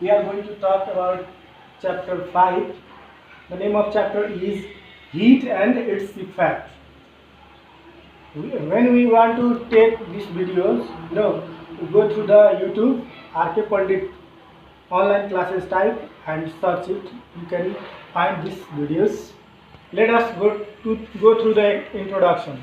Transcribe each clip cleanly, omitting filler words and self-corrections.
we are going to talk about chapter 5. The name of chapter is Heat and its Effect. When we want to take these videos, we go through the YouTube RK Pandit online classes type and search it. You can find these videos. Let us go through the introduction.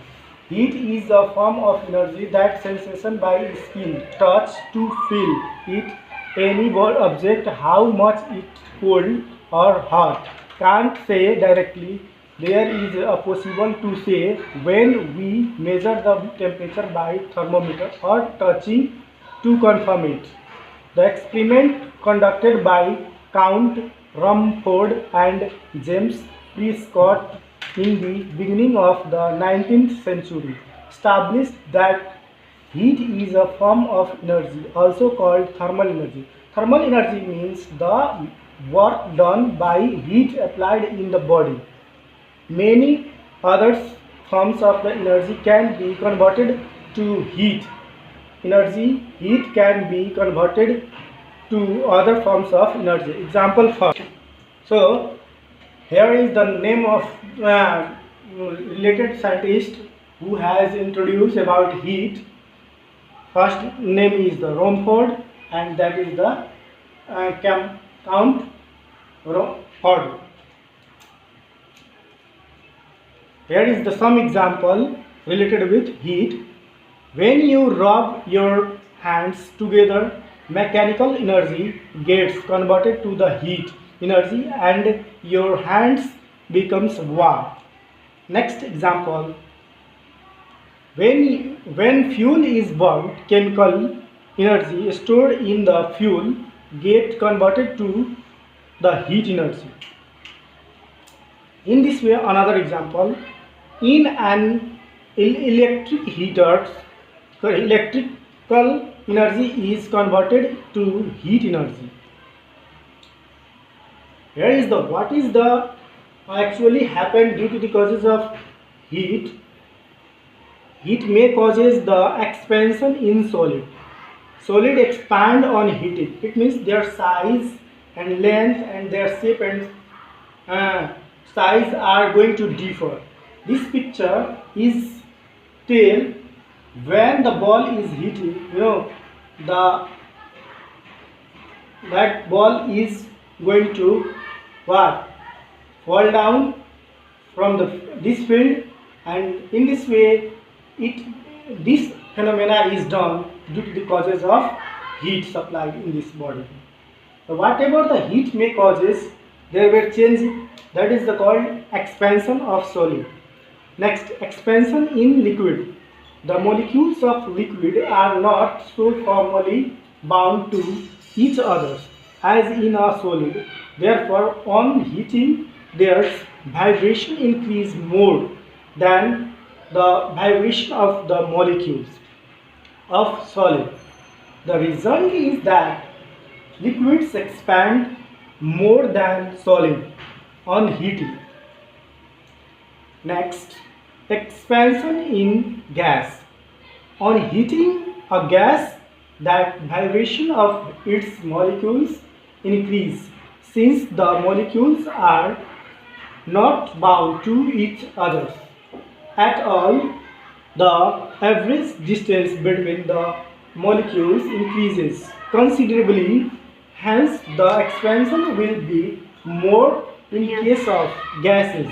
Heat is a form of energy that sensation by skin, touch to feel it. Any object how much it cold or hot can't say directly. There is a possible to say when we measure the temperature by thermometer or touching to confirm it. The experiment conducted by Count Rumford and James Prescott in the beginning of the 19th century established that heat is a form of energy, also called thermal energy. Thermal energy means the work done by heat applied in the body. Many other forms of the energy can be converted to heat. Heat can be converted to other forms of energy. Example first. So here is the name of related scientist who has introduced about heat. First name is the Rumford, and that is the Count Rumford. Here is the some example related with heat. When you rub your hands together, mechanical energy gets converted to the heat energy and your hands becomes warm. Next example. When fuel is burned, chemical energy stored in the fuel gets converted to the heat energy. In this way, another example, in an electric heater, electrical energy is converted to heat energy. Here is the what is the actually happen due to the causes of heat. Heat may causes the expansion in solid. Solid expand on heating. It means their size and length and their shape and size are going to differ. This picture is tell when the ball is heating, that ball is going to what? Fall down from this field, and in this way this phenomena is done due to the causes of heat supplied in this body. So whatever the heat may causes, there were changes, that is the called expansion of solid. Next, expansion in liquid. The molecules of liquid are not so firmly bound to each other as in a solid. Therefore, on heating, their vibration increase more than the vibration of the molecules of solid. The result is that liquids expand more than solid on heating. Next, expansion in gas. On heating a gas, that vibration of its molecules increase since the molecules are not bound to each other at all. The average distance between the molecules increases considerably, hence the expansion will be more in case of gases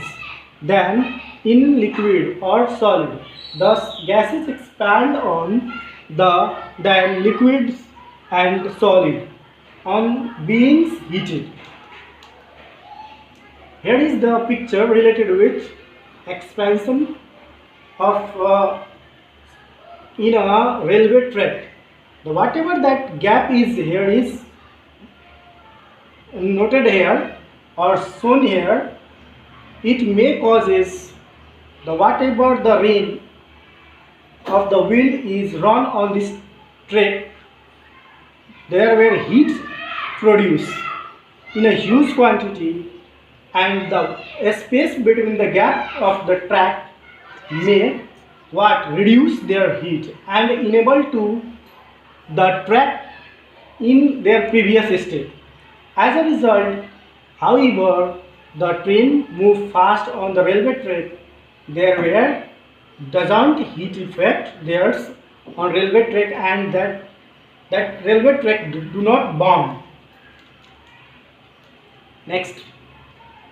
than in liquid or solid. Thus, gases expand on than liquids and solid on being heated. Here is the picture related with expansion of in a railway track. Whatever that gap is here is noted here or shown here. It may causes the whatever the rim of the wheel is run on this track, there were heat produced in a huge quantity, and the space between the gap of the track may reduce their heat and enable to the track in their previous state. As a result, however, the train moved fast on the railway track. There were doesn't heat effect there's on railway track, and that railway track do not burn. Next,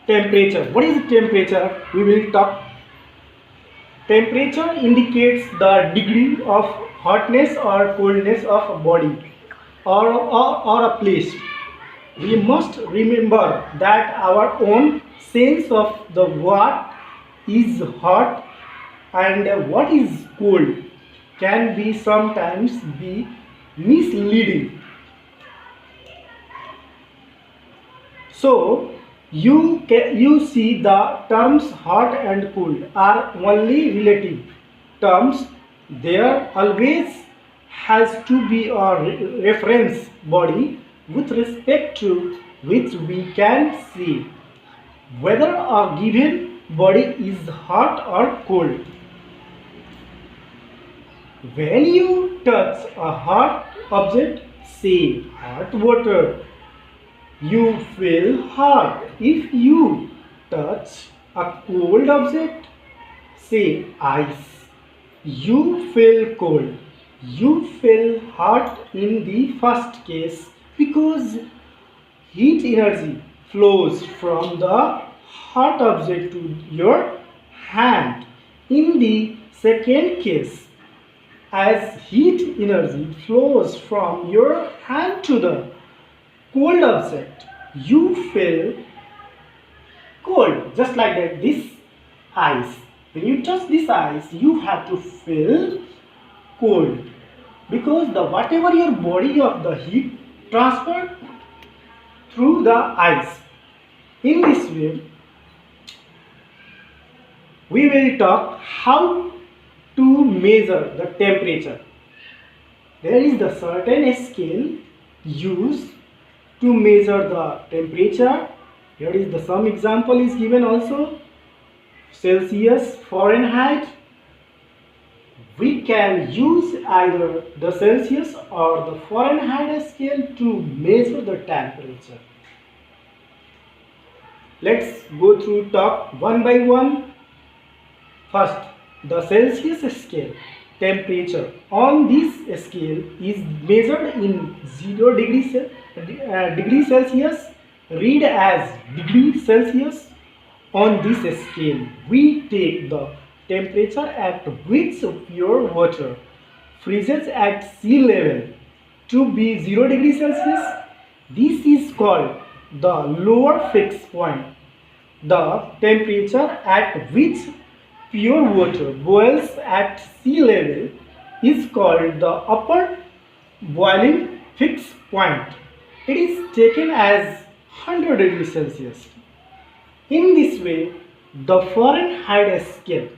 temperature. What is temperature? We will talk. Temperature indicates the degree of hotness or coldness of a body or a place. We must remember that our own sense of the what is hot and what is cold can be sometimes be misleading. So you see the terms hot and cold are only relative terms. There always has to be a reference body with respect to which we can see whether a given body is hot or cold. When you touch a hot object, say hot water, you feel hot. If you touch a cold object, say ice, you feel cold. You feel hot in the first case because heat energy flows from the hot object to your hand. In the second case, as heat energy flows from your hand to the cold object, you feel cold. Just like that, this ice. When you touch this ice, you have to feel cold because the whatever your body of the heat transferred through the ice. In this way, we will talk how to measure the temperature. There is the certain scale used to measure the temperature. Here is the some example is given also. Celsius, Fahrenheit. We can use either the Celsius or the Fahrenheit scale to measure the temperature. Let's go through talk one by one. First, the Celsius scale. Temperature on this scale is measured in 0 degree Celsius, read as degree Celsius. On this scale, we take the temperature at which pure water freezes at sea level to be 0 degree Celsius. This is called the lower fixed point. The temperature at which pure water boils at sea level is called the upper boiling fixed point. It is taken as 100 degrees Celsius. In this way, the Fahrenheit scale,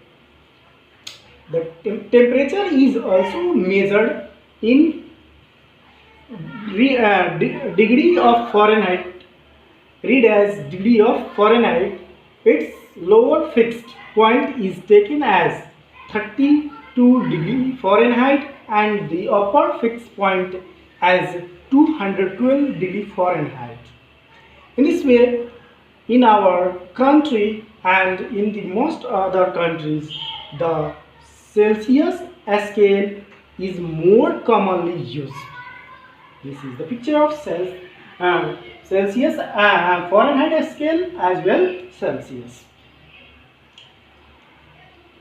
the temperature is also measured in degree of Fahrenheit. Read as degree of Fahrenheit. Its lower fixed point is taken as 32 degree Fahrenheit and the upper fixed point as 212 degree Fahrenheit. In this way, in our country and in the most other countries, the Celsius scale is more commonly used. This is the picture of Celsius Fahrenheit scale as well Celsius.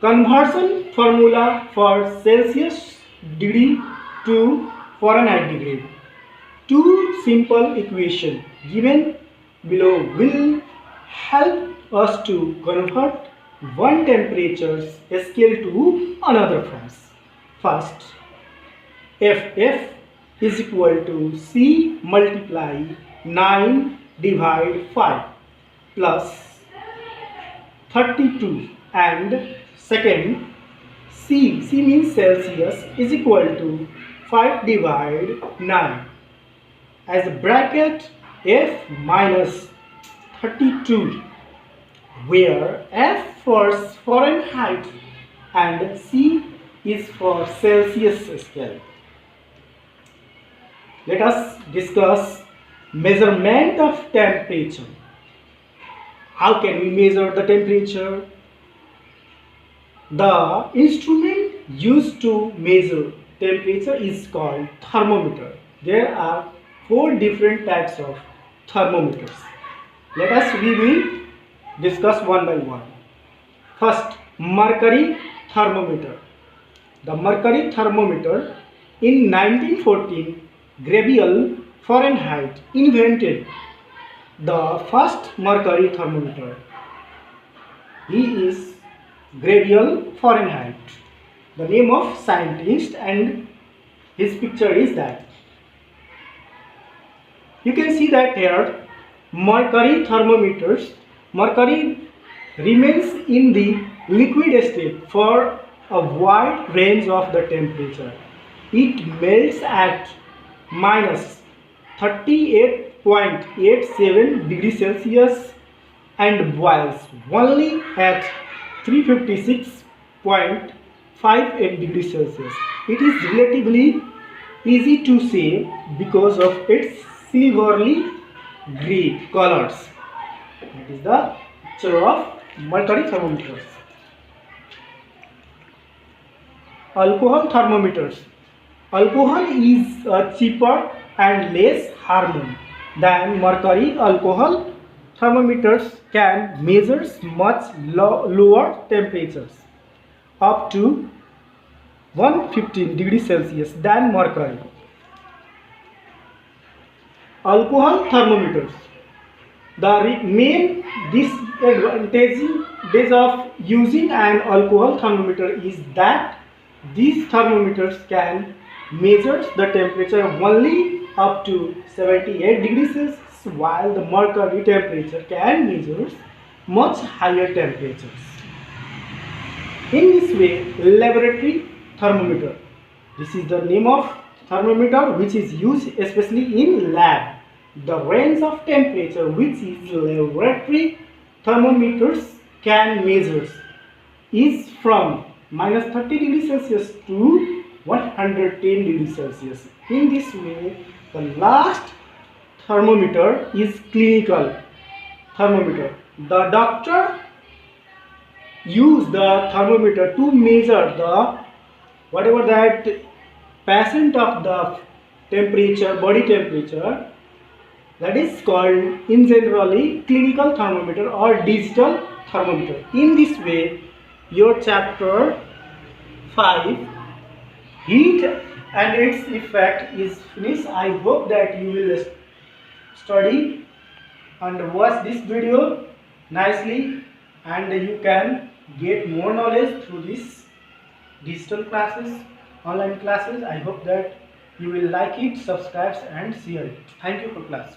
Conversion formula for Celsius degree to Fahrenheit degree. Two simple equations given below will help us to convert one temperature scale to another phrase. First, F is equal to C multiply 9 divide 5 plus 32, and second, C means Celsius is equal to 5 divide 9 as a bracket F minus 32, where F for Fahrenheit and C is for Celsius scale. Let us discuss Measurement of temperature. How can we measure the temperature? The instrument used to measure temperature is called thermometer. There are 4 different types of thermometers. Let us we will discuss one by one. First, mercury thermometer. The mercury thermometer in 1914, Gabriel Fahrenheit invented the first mercury thermometer. He is Gabriel Fahrenheit, the name of scientist, and his picture is that. You can see that here, mercury thermometers. Mercury remains in the liquid state for a wide range of the temperature. It melts at minus 38.87 degrees Celsius and boils only at 356.58 degrees Celsius. It is relatively easy to say because of its silvery gray colors. That is the picture of mercury thermometers. Alcohol thermometers. Alcohol is cheaper and less harmful than mercury. Alcohol thermometers can measure much lower temperatures, up to 115 degrees Celsius than mercury. Alcohol thermometers. The main disadvantage of using an alcohol thermometer is that these thermometers can measure the temperature only up to 78 degrees Celsius, while the mercury temperature can measure much higher temperatures. In this way, laboratory thermometer. This is the name of thermometer which is used especially in lab. The range of temperature which is laboratory thermometers can measure is from minus 30 degrees Celsius to 110 degrees Celsius. In this way, the last thermometer is clinical thermometer. The doctor use the thermometer to measure the whatever that patient of the temperature, body temperature, that is called in generally clinical thermometer or digital thermometer. In this way, your chapter 5 heat and its effect is finished. I hope that you will study and watch this video nicely, and you can get more knowledge through this digital classes, online classes. I hope that you will like it, subscribe and share it. Thank you for class.